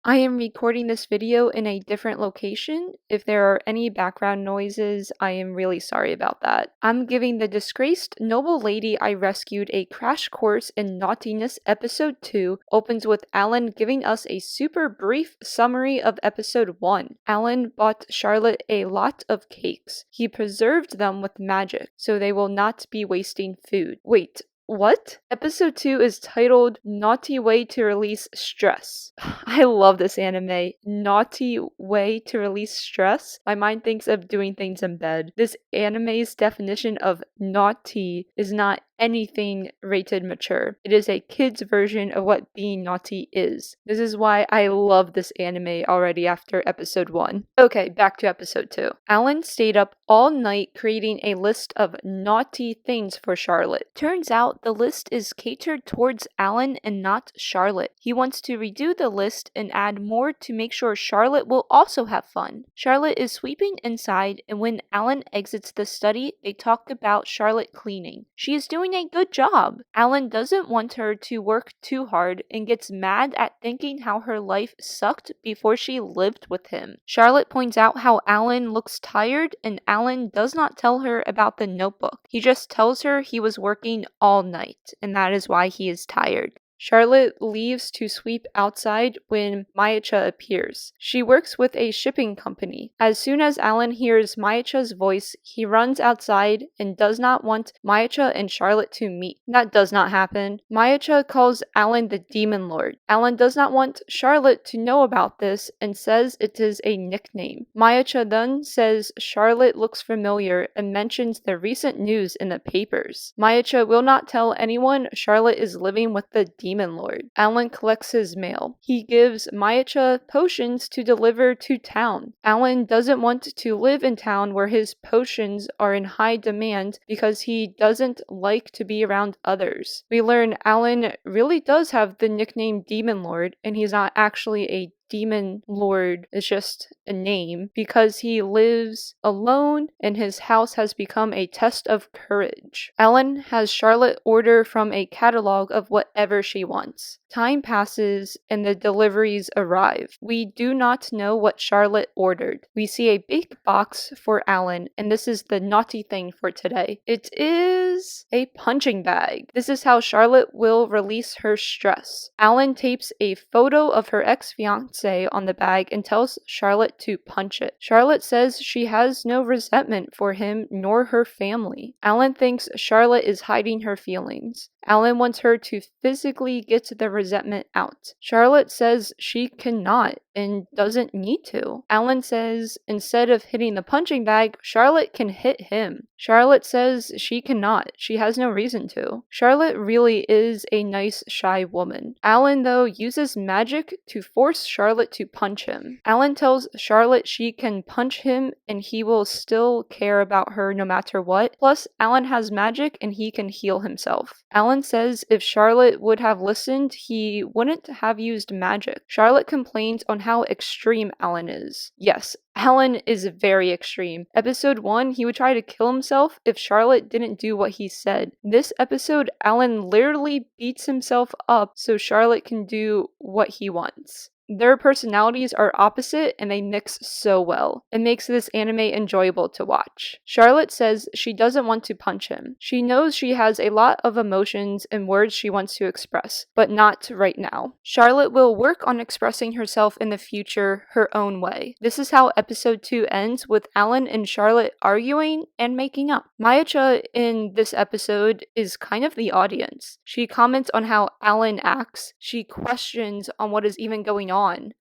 I am recording this video in a different location. If there are any background noises, I am really sorry about that. I'm giving the disgraced noble lady I rescued a crash course in Naughtiness episode 2 opens with Alan giving us a super brief summary of episode 1. Alan bought Charlotte a lot of cakes. He preserved them with magic, so they will not be wasting food. Wait, what? Episode 2 is titled Naughty Way to Release Stress. I love this anime. Naughty Way to Release Stress? My mind thinks of doing things in bed. This anime's definition of naughty is not anything rated mature. It is a kid's version of what being naughty is. This is why I love this anime already after episode 1. Okay, back to episode 2. Alan stayed up all night creating a list of naughty things for Charlotte. Turns out the list is catered towards Alan and not Charlotte. He wants to redo the list and add more to make sure Charlotte will also have fun. Charlotte is sweeping inside, and when Alan exits the study, they talk about Charlotte cleaning. She is doing a good job. Alan doesn't want her to work too hard and gets mad at thinking how her life sucked before she lived with him. Charlotte points out how Alan looks tired, and Alan does not tell her about the notebook. He just tells her he was working all night, and that is why he is tired. Charlotte leaves to sweep outside when Maicha appears. She works with a shipping company. As soon as Alan hears Maicha's voice, he runs outside and does not want Maicha and Charlotte to meet. That does not happen. Maicha calls Alan the Demon Lord. Alan does not want Charlotte to know about this and says it is a nickname. Maicha then says Charlotte looks familiar and mentions the recent news in the papers. Maicha will not tell anyone Charlotte is living with the Demon Lord. Alan collects his mail. He gives Maicha potions to deliver to town. Alan doesn't want to live in town where his potions are in high demand because he doesn't like to be around others. We learn Alan really does have the nickname Demon Lord, and he's not actually a Demon Lord, is just a name, because he lives alone and his house has become a test of courage. Alan has Charlotte order from a catalog of whatever she wants. Time passes and the deliveries arrive. We do not know what Charlotte ordered. We see a big box for Alan, and this is the naughty thing for today. It is a punching bag. This is how Charlotte will release her stress. Alan tapes a photo of her ex-fiance on the bag and tells Charlotte to punch it. Charlotte says she has no resentment for him nor her family. Alan thinks Charlotte is hiding her feelings. Alan wants her to physically get the resentment out. Charlotte says she cannot and doesn't need to. Alan says instead of hitting the punching bag, Charlotte can hit him. Charlotte says she cannot. She has no reason to. Charlotte really is a nice, shy woman. Alan, though, uses magic to force Charlotte to punch him. Alan tells Charlotte she can punch him and he will still care about her no matter what. Plus, Alan has magic and he can heal himself. Alan says if Charlotte would have listened, he wouldn't have used magic. Charlotte complains on how extreme Alan is. Yes, Alan is very extreme. Episode 1, he would try to kill himself if Charlotte didn't do what he said. This episode, Alan literally beats himself up so Charlotte can do what he wants. Their personalities are opposite and they mix so well. It makes this anime enjoyable to watch. Charlotte says she doesn't want to punch him. She knows she has a lot of emotions and words she wants to express, but not right now. Charlotte will work on expressing herself in the future her own way. This is how episode 2 ends, with Alan and Charlotte arguing and making up. Maicha in this episode is kind of the audience. She comments on how Alan acts. She questions on what is even going on.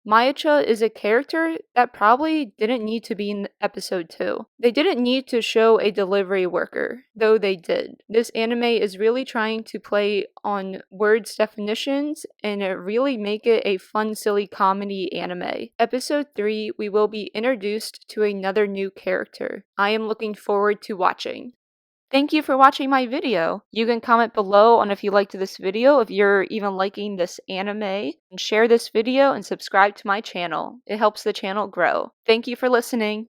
Maicha is a character that probably didn't need to be in episode 2. They didn't need to show a delivery worker, though they did. This anime is really trying to play on words definitions and really make it a fun, silly comedy anime. Episode 3, we will be introduced to another new character. I am looking forward to watching. Thank you for watching my video. You can comment below on if you liked this video, if you're even liking this anime, and share this video and subscribe to my channel. It helps the channel grow. Thank you for listening.